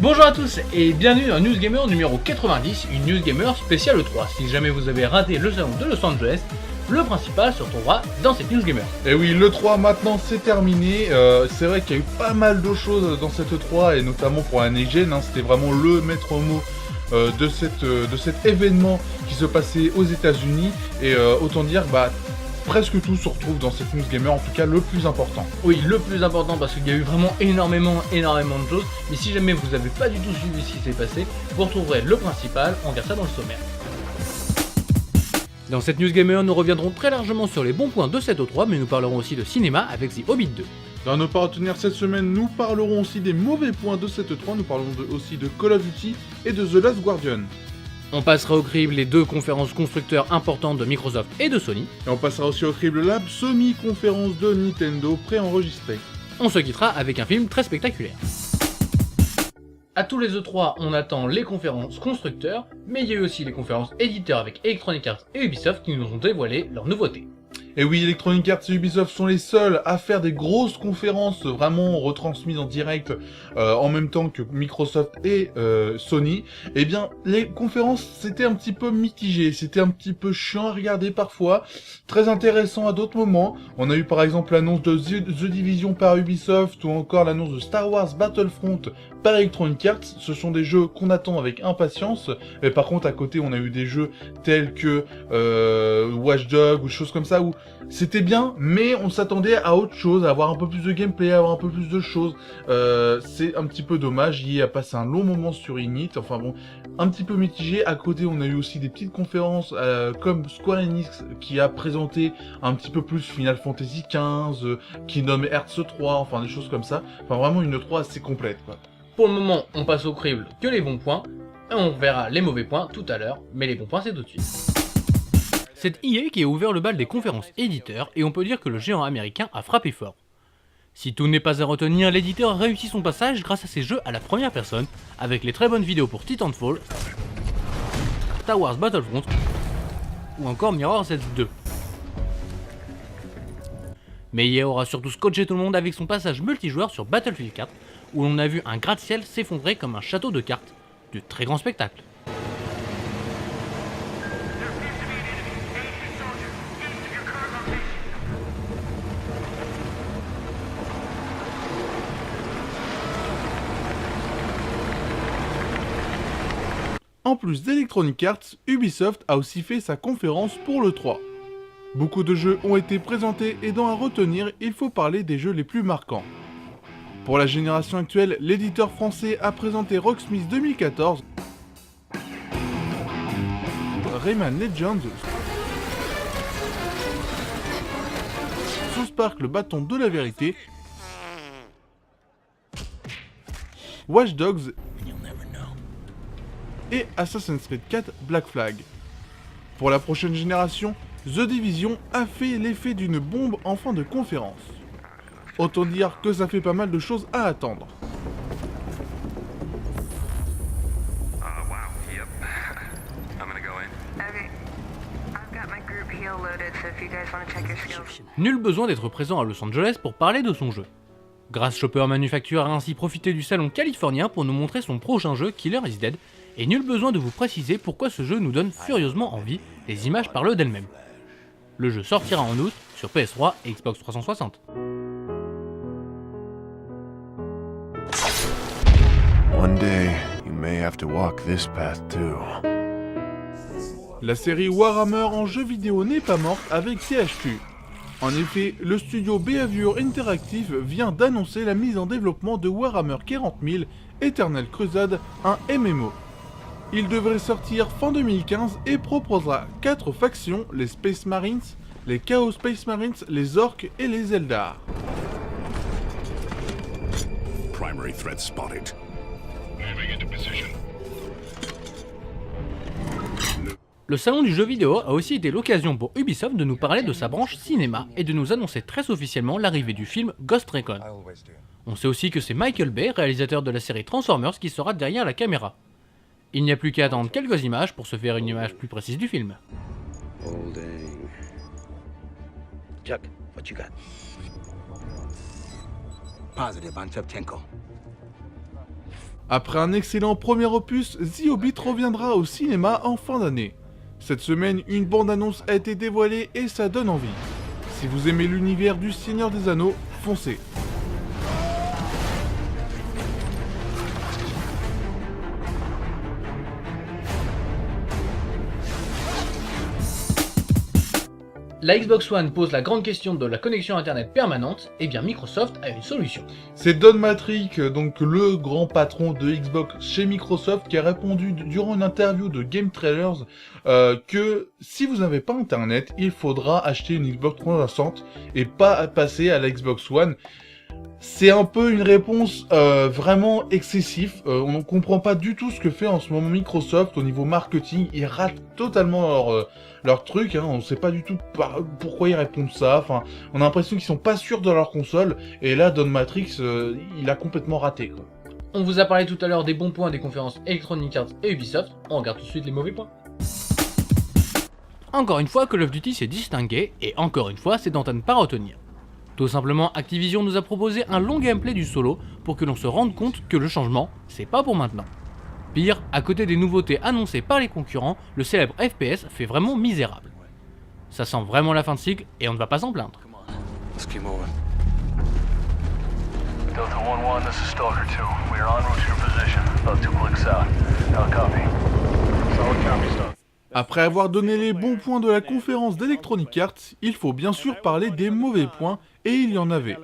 Bonjour à tous et bienvenue dans News Gamer numéro 90, une News Gamer spéciale E3. Si jamais vous avez raté le salon de Los Angeles, le principal se retrouvera dans cette News Gamer. Et oui, l'E3 maintenant c'est terminé. C'est vrai qu'il y a eu pas mal de choses dans cette E3 et notamment pour la Next Gen, c'était vraiment le maître mot de cet événement qui se passait aux États-Unis. Et autant dire, presque tout se retrouve dans cette News Gamer, en tout cas le plus important. Oui, le plus important parce qu'il y a eu vraiment énormément de choses. Mais si jamais vous n'avez pas du tout suivi ce qui s'est passé, vous retrouverez le principal, on garde ça dans le sommaire. Dans cette News Gamer, nous reviendrons très largement sur les bons points de cette E3, mais nous parlerons aussi de cinéma avec The Hobbit 2. Dans nos partenaires cette semaine, nous parlerons aussi des mauvais points de cette E3, nous parlerons aussi de Call of Duty et de The Last Guardian. On passera au crible les deux conférences constructeurs importantes de Microsoft et de Sony. Et on passera aussi au crible la semi-conférence de Nintendo préenregistrée. On se quittera avec un film très spectaculaire. A tous les E3, on attend les conférences constructeurs, mais il y a eu aussi les conférences éditeurs avec Electronic Arts et Ubisoft qui nous ont dévoilé leurs nouveautés. Et oui, Electronic Arts et Ubisoft sont les seuls à faire des grosses conférences vraiment retransmises en direct en même temps que Microsoft et Sony. Eh bien, les conférences, c'était un petit peu mitigé, c'était un petit peu chiant à regarder parfois, très intéressant à d'autres moments. On a eu par exemple l'annonce de The Division par Ubisoft ou encore l'annonce de Star Wars Battlefront par Electronic Arts. Ce sont des jeux qu'on attend avec impatience. Et par contre, à côté, on a eu des jeux tels que Watch Dogs ou des choses comme ça où c'était bien, mais on s'attendait à autre chose, à avoir un peu plus de gameplay, à avoir un peu plus de choses. C'est un petit peu dommage, il a passé un long moment sur Init, enfin bon, un petit peu mitigé. À côté, on a eu aussi des petites conférences comme Square Enix qui a présenté un petit peu plus Final Fantasy XV, Kingdom Hearts 3, enfin des choses comme ça. Enfin vraiment une E3 assez complète, quoi. Pour le moment, on passe au crible que les bons points, et on verra les mauvais points tout à l'heure, mais les bons points c'est tout de suite. C'est EA qui a ouvert le bal des conférences éditeurs, et on peut dire que le géant américain a frappé fort. Si tout n'est pas à retenir, l'éditeur a réussi son passage grâce à ses jeux à la première personne, avec les très bonnes vidéos pour Titanfall, Star Wars Battlefront, ou encore Mirror's Edge 2. Mais EA aura surtout scotché tout le monde avec son passage multijoueur sur Battlefield 4, où l'on a vu un gratte-ciel s'effondrer comme un château de cartes, de très grand spectacle. En plus d'Electronic Arts, Ubisoft a aussi fait sa conférence pour l'E3. Beaucoup de jeux ont été présentés et dans à retenir, il faut parler des jeux les plus marquants. Pour la génération actuelle, l'éditeur français a présenté Rocksmith 2014, Rayman Legends, South Park le bâton de la vérité, Watch Dogs et Assassin's Creed 4 Black Flag. Pour la prochaine génération, The Division a fait l'effet d'une bombe en fin de conférence. Autant dire que ça fait pas mal de choses à attendre. Nul besoin d'être présent à Los Angeles pour parler de son jeu. Grass Shopper Manufacture a ainsi profité du salon californien pour nous montrer son prochain jeu Killer is Dead, et nul besoin de vous préciser pourquoi ce jeu nous donne furieusement envie, les images parlent d'elles-mêmes. Le jeu sortira en août sur PS3 et Xbox 360. One day, you may have to walk this path too. La série Warhammer en jeu vidéo n'est pas morte avec THQ. En effet, le studio Behavior Interactive vient d'annoncer la mise en développement de Warhammer 40 000 Eternal Crusade, un MMO. Il devrait sortir fin 2015 et proposera 4 factions, les Space Marines, les Chaos Space Marines, les Orcs et les Eldar. Primary threat spotted. Moving into position. Le salon du jeu vidéo a aussi été l'occasion pour Ubisoft de nous parler de sa branche cinéma et de nous annoncer très officiellement l'arrivée du film Ghost Recon. On sait aussi que c'est Michael Bay, réalisateur de la série Transformers, qui sera derrière la caméra. Il n'y a plus qu'à attendre quelques images pour se faire une image plus précise du film. Holding. Chuck, what you got? Positive on Shevchenko. Après un excellent premier opus, The Hobbit reviendra au cinéma en fin d'année. Cette semaine, une bande-annonce a été dévoilée et ça donne envie. Si vous aimez l'univers du Seigneur des Anneaux, foncez. La Xbox One pose la grande question de la connexion internet permanente, et bien Microsoft a une solution. C'est Don Matrick, donc le grand patron de Xbox chez Microsoft, qui a répondu durant une interview de Game Trailers que si vous n'avez pas internet, il faudra acheter une Xbox 360 et pas passer à la Xbox One. C'est un peu une réponse vraiment excessive. On ne comprend pas du tout ce que fait en ce moment Microsoft au niveau marketing. Ils ratent totalement leur truc. On ne sait pas du tout pourquoi ils répondent ça. Enfin, on a l'impression qu'ils sont pas sûrs de leur console. Et là, Don Matrix, il a complètement raté, quoi. On vous a parlé tout à l'heure des bons points des conférences Electronic Arts et Ubisoft. On regarde tout de suite les mauvais points. Encore une fois, Call of Duty s'est distingué, et encore une fois, c'est d'en ne pas retenir. Tout simplement, Activision nous a proposé un long gameplay du solo pour que l'on se rende compte que le changement, c'est pas pour maintenant. Pire, à côté des nouveautés annoncées par les concurrents, le célèbre FPS fait vraiment misérable. Ça sent vraiment la fin de cycle et on ne va pas s'en plaindre. Let's keep moving. Delta 1-1, this is Stalker 2. We are en route to your position, about 2 clicks out. Now copy. Solid copy, Stalker. Après avoir donné les bons points de la conférence d'Electronic Arts, il faut bien sûr parler des mauvais points, et il y en avait.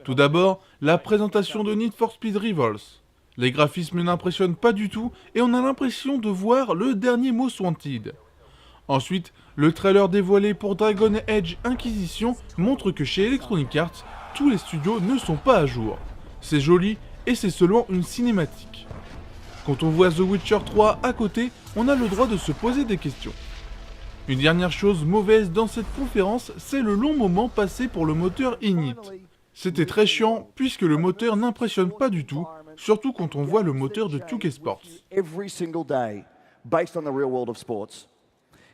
Tout d'abord, la présentation de Need for Speed Rivals. Les graphismes n'impressionnent pas du tout, et on a l'impression de voir le dernier Most Wanted. Ensuite, le trailer dévoilé pour Dragon Age Inquisition montre que chez Electronic Arts, tous les studios ne sont pas à jour. C'est joli, et c'est seulement une cinématique. Quand on voit The Witcher 3 à côté, on a le droit de se poser des questions. Une dernière chose mauvaise dans cette conférence, c'est le long moment passé pour le moteur Init. C'était très chiant puisque le moteur n'impressionne pas du tout, surtout quand on voit le moteur de 2K Sports. Every single day, based on the real world of sports.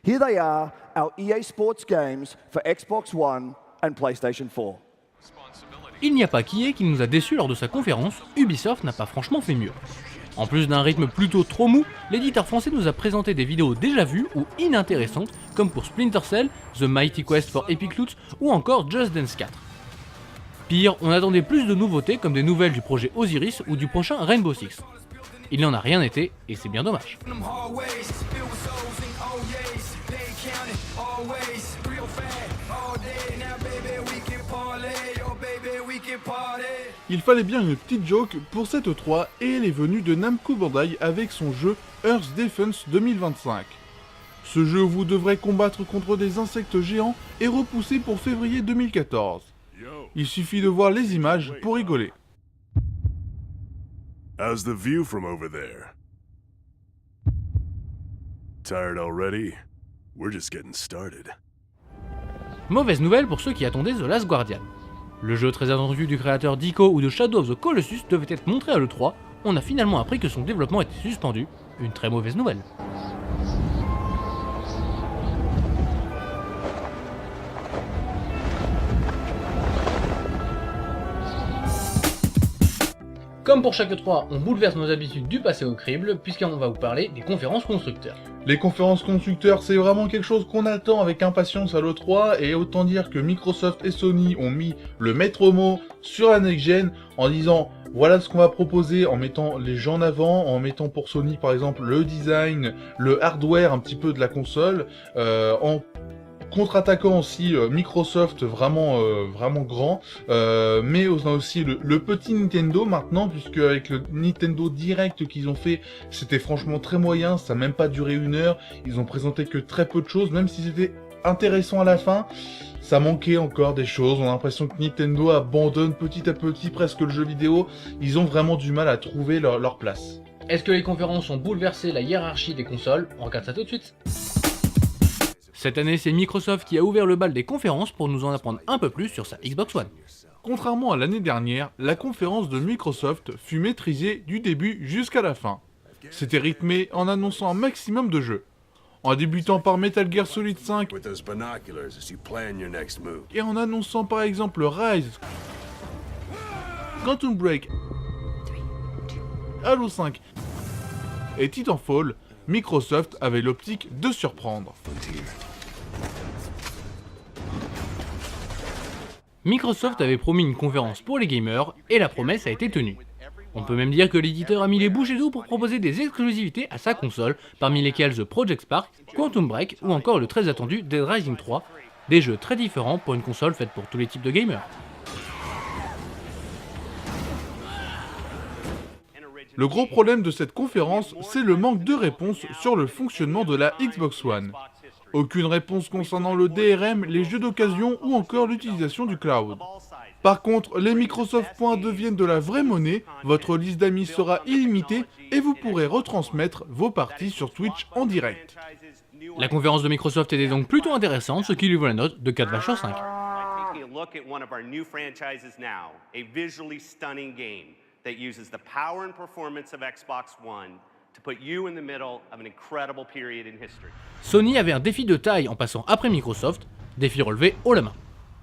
Here they are, our EA Sports games for Xbox One and PlayStation 4. Il n'y a pas qu'EA qui nous a déçus lors de sa conférence, Ubisoft n'a pas franchement fait mieux. En plus d'un rythme plutôt trop mou, l'éditeur français nous a présenté des vidéos déjà vues ou inintéressantes, comme pour Splinter Cell, The Mighty Quest for Epic Loot ou encore Just Dance 4. Pire, on attendait plus de nouveautés comme des nouvelles du projet Osiris ou du prochain Rainbow Six. Il n'en a rien été, et c'est bien dommage. Il fallait bien une petite joke pour cette E3 et elle est venue de Namco Bandai avec son jeu Earth Defense 2025. Ce jeu où vous devrez combattre contre des insectes géants est repoussé pour février 2014. Il suffit de voir les images pour rigoler. How's the view from over there? Tired already? We're just getting started. Mauvaise nouvelle pour ceux qui attendaient The Last Guardian. Le jeu très attendu du créateur d'Ico ou de Shadow of the Colossus devait être montré à l'E3, on a finalement appris que son développement était suspendu, une très mauvaise nouvelle. Comme pour chaque E3, on bouleverse nos habitudes du passé au crible, puisqu'on va vous parler des conférences constructeurs. Les conférences constructeurs, c'est vraiment quelque chose qu'on attend avec impatience à l'E3, et autant dire que Microsoft et Sony ont mis le maître mot sur la next-gen en disant voilà ce qu'on va proposer, en mettant les gens en avant, en mettant pour Sony par exemple le design, le hardware un petit peu de la console, en contre-attaquant aussi Microsoft vraiment grand, mais on a aussi le petit Nintendo maintenant, puisque avec le Nintendo Direct qu'ils ont fait, c'était franchement très moyen, ça n'a même pas duré 1 heure, ils ont présenté que très peu de choses, même si c'était intéressant à la fin, ça manquait encore des choses, on a l'impression que Nintendo abandonne petit à petit presque le jeu vidéo, ils ont vraiment du mal à trouver leur place. Est-ce que les conférences ont bouleversé la hiérarchie des consoles? On regarde ça tout de suite. Cette année, c'est Microsoft qui a ouvert le bal des conférences pour nous en apprendre un peu plus sur sa Xbox One. Contrairement à l'année dernière, la conférence de Microsoft fut maîtrisée du début jusqu'à la fin. C'était rythmé en annonçant un maximum de jeux. En débutant par Metal Gear Solid 5 With those binoculars as you plan your next move. et en annonçant par exemple Rise, Quantum Break Halo 5 et Titanfall, Microsoft avait l'optique de surprendre. Microsoft avait promis une conférence pour les gamers et la promesse a été tenue. On peut même dire que l'éditeur a mis les bouchées doubles pour proposer des exclusivités à sa console, parmi lesquelles The Project Spark, Quantum Break ou encore le très attendu Dead Rising 3, des jeux très différents pour une console faite pour tous les types de gamers. Le gros problème de cette conférence, c'est le manque de réponse sur le fonctionnement de la Xbox One. Aucune réponse concernant le DRM, les jeux d'occasion ou encore l'utilisation du cloud. Par contre, les Microsoft Points deviennent de la vraie monnaie, votre liste d'amis sera illimitée et vous pourrez retransmettre vos parties sur Twitch en direct. La conférence de Microsoft était donc plutôt intéressante, ce qui lui vaut la note de 4/5. Taking a look at one of our new franchises now, a visually stunning game that uses the power and performance of Xbox One to put you in the middle of an incredible period in history. Sony avait un défi de taille en passant après Microsoft, défi relevé haut la main.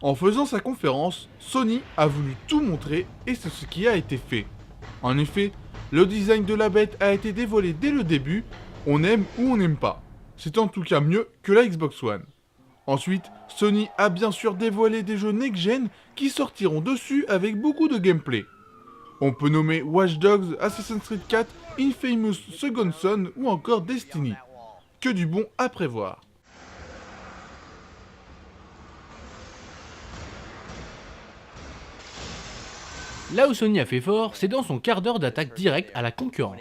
En faisant sa conférence, Sony a voulu tout montrer et c'est ce qui a été fait. En effet, le design de la bête a été dévoilé dès le début, on aime ou on n'aime pas. C'est en tout cas mieux que la Xbox One. Ensuite, Sony a bien sûr dévoilé des jeux next-gen qui sortiront dessus avec beaucoup de gameplay. On peut nommer Watch Dogs, Assassin's Creed 4, Infamous Second Son ou encore Destiny. Que du bon à prévoir. Là où Sony a fait fort, c'est dans son quart d'heure d'attaque directe à la concurrence.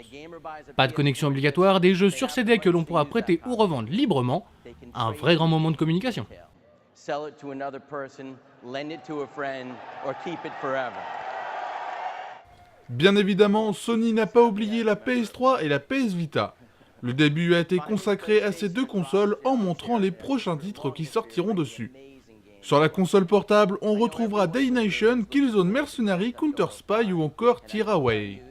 Pas de connexion obligatoire, des jeux sur CD que l'on pourra prêter ou revendre librement, un vrai grand moment de communication. Sell it to another person, lend it to a friend, or keep it forever. Bien évidemment, Sony n'a pas oublié la PS3 et la PS Vita. Le début a été consacré à ces deux consoles en montrant les prochains titres qui sortiront dessus. Sur la console portable, on retrouvera Day Nation, Killzone Mercenary, Counter Spy ou encore Tearaway.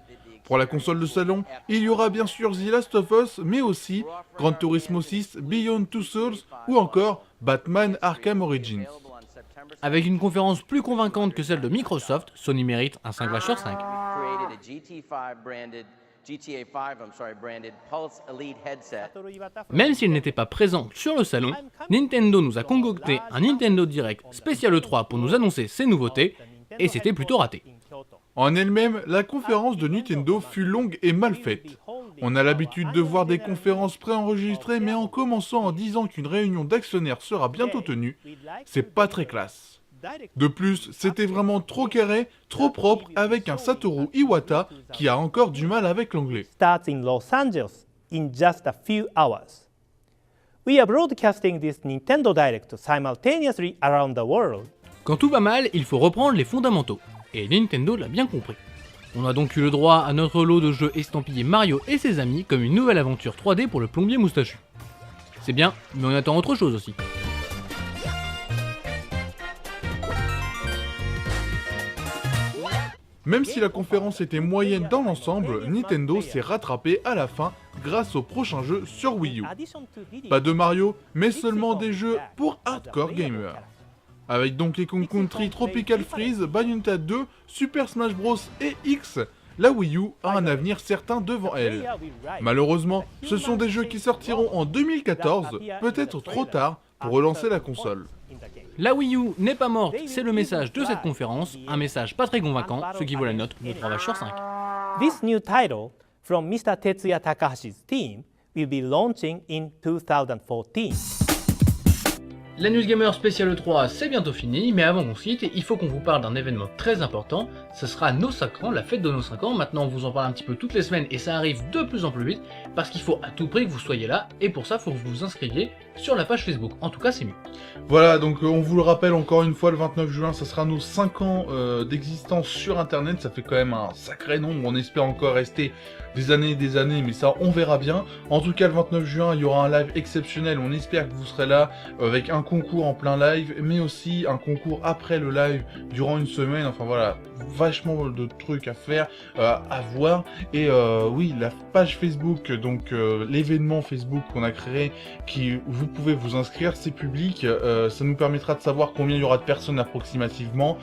Pour la console de salon, il y aura bien sûr The Last of Us, mais aussi Gran Turismo 6, Beyond Two Souls ou encore Batman Arkham Origins. Avec une conférence plus convaincante que celle de Microsoft, Sony mérite un 5/5. Même s'il n'était pas présent sur le salon, Nintendo nous a concocté un Nintendo Direct spécial E3 pour nous annoncer ses nouveautés, et c'était plutôt raté. En elle-même, la conférence de Nintendo fut longue et mal faite. On a l'habitude de voir des conférences préenregistrées, mais en commençant en disant qu'une réunion d'actionnaires sera bientôt tenue, c'est pas très classe. De plus, c'était vraiment trop carré, trop propre, avec un Satoru Iwata qui a encore du mal avec l'anglais. Starts in Los Angeles in just a few hours. We are broadcasting this Nintendo Direct simultaneously around the world. Quand tout va mal, il faut reprendre les fondamentaux, et Nintendo l'a bien compris. On a donc eu le droit à notre lot de jeux estampillés Mario et ses amis comme une nouvelle aventure 3D pour le plombier moustachu. C'est bien, mais on attend autre chose aussi. Même si la conférence était moyenne dans l'ensemble, Nintendo s'est rattrapé à la fin grâce aux prochains jeux sur Wii U. Pas de Mario, mais seulement des jeux pour hardcore gamers. Avec Donkey Kong Country, Tropical Freeze, Bayonetta 2, Super Smash Bros et X, la Wii U a un avenir certain devant elle. Malheureusement, ce sont des jeux qui sortiront en 2014, peut-être trop tard pour relancer la console. La Wii U n'est pas morte, c'est le message de cette conférence, un message pas très convaincant, ce qui vaut la note de 3/5. This new title from Mr. Tetsuya Takahashi's team will be launching in 2014. La News Gamer spéciale 3 c'est bientôt fini, mais avant qu'on se quitte, il faut qu'on vous parle d'un événement très important, ce sera nos 5 ans, la fête de nos 5 ans. Maintenant on vous en parle un petit peu toutes les semaines et ça arrive de plus en plus vite, parce qu'il faut à tout prix que vous soyez là, et pour ça il faut que vous vous inscriviez sur la page Facebook, en tout cas c'est mieux. Voilà, donc on vous le rappelle encore une fois, le 29 juin, ça sera nos 5 ans d'existence sur internet, ça fait quand même un sacré nombre, on espère encore rester des années, mais ça on verra bien. En tout cas le 29 juin, il y aura un live exceptionnel, on espère que vous serez là, avec un concours en plein live, mais aussi un concours après le live durant une semaine. Enfin voilà, vachement de trucs à faire, à voir. Et oui, la page Facebook, donc l'événement Facebook qu'on a créé, qui vous pouvez vous inscrire, c'est public. Ça nous permettra de savoir combien il y aura de personnes approximativement.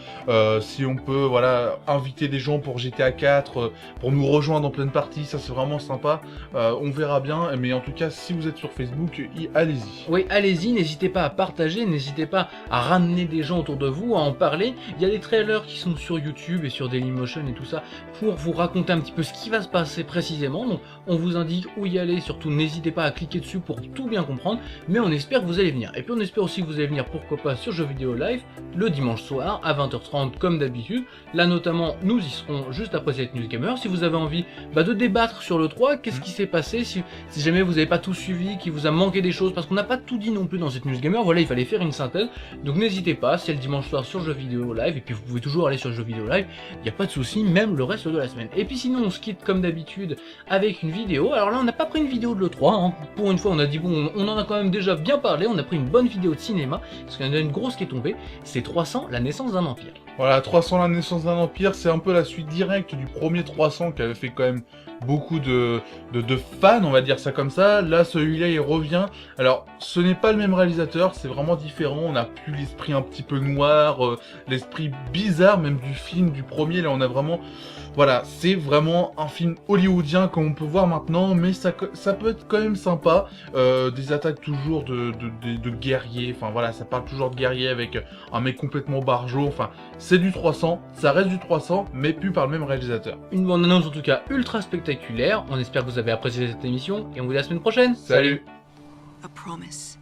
Si on peut, voilà, inviter des gens pour GTA 4, pour nous rejoindre en pleine partie, ça c'est vraiment sympa. On verra bien, mais en tout cas, si vous êtes sur Facebook, allez-y. Oui, allez-y, n'hésitez pas à partager, n'hésitez pas à ramener des gens autour de vous, à en parler. Il y a des trailers qui sont sur YouTube et sur Dailymotion et tout ça pour vous raconter un petit peu ce qui va se passer précisément. Donc on vous indique où y aller, surtout n'hésitez pas à cliquer dessus pour tout bien comprendre, mais on espère que vous allez venir. Et puis on espère aussi que vous allez venir, pourquoi pas, sur Jeux Vidéo Live le dimanche soir à 20h30 comme d'habitude. Là notamment, nous y serons juste après cette News Gamer. Si vous avez envie de débattre sur le 3, qu'est-ce qui s'est passé, si jamais vous n'avez pas tout suivi, qu'il vous a manqué des choses, parce qu'on n'a pas tout dit non plus dans cette News Gamer, voilà, il fallait faire une synthèse. Donc n'hésitez pas, c'est le dimanche soir sur Jeux Vidéo Live, et puis vous pouvez toujours aller sur Jeux Vidéo Live, il n'y a pas de souci, même le reste de la semaine. Et puis sinon, on se quitte comme d'habitude avec une vidéo. Alors là, on n'a pas pris une vidéo de l'E3, hein. Pour une fois, on a dit bon, on en a quand même déjà bien parlé, on a pris une bonne vidéo de cinéma, parce qu'il y en a une grosse qui est tombée, c'est 300, la naissance d'un empire. Voilà, 300, la naissance d'un empire, c'est un peu la suite directe du premier 300 qui avait fait quand même beaucoup de fans, on va dire ça comme ça. Là, celui-là, il revient. Alors, ce n'est pas le même réalisateur, c'est vraiment différent. On n'a plus l'esprit un petit peu noir, l'esprit bizarre même du film, du premier. Là, on a vraiment... Voilà, c'est vraiment un film hollywoodien comme on peut voir maintenant, mais ça peut être quand même sympa. Des attaques toujours de guerriers, enfin voilà, ça parle toujours de guerriers avec un mec complètement barjot. Enfin, c'est du 300, ça reste du 300, mais plus par le même réalisateur. Une bonne annonce en tout cas ultra spectaculaire. On espère que vous avez apprécié cette émission et on vous dit à la semaine prochaine. Salut. A promise.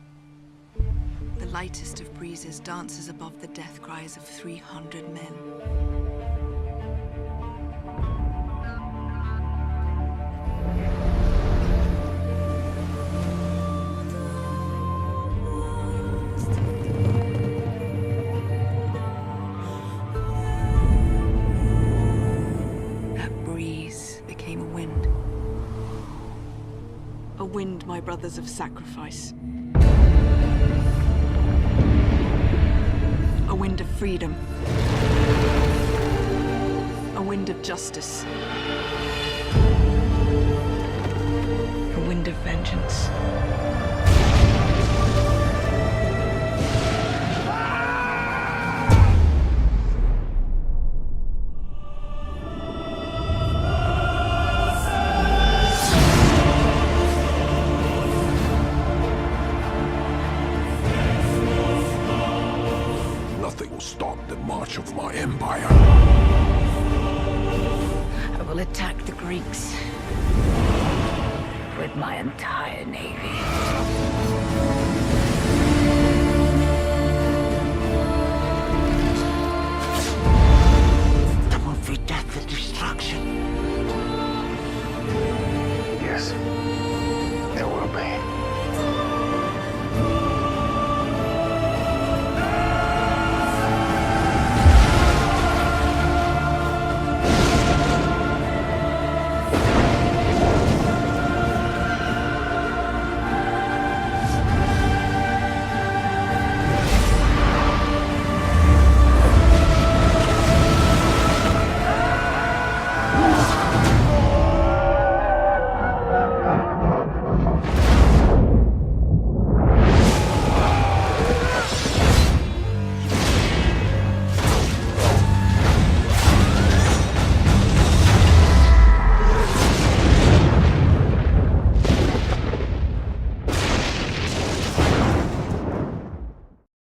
The lightest of breezes dances above the death cries of 300 men. That breeze became a wind. A wind, my brothers, of sacrifice. A wind of freedom. A wind of justice. A wind of vengeance. Nothing will stop the march of my empire. I will attack the Greeks with my entire navy.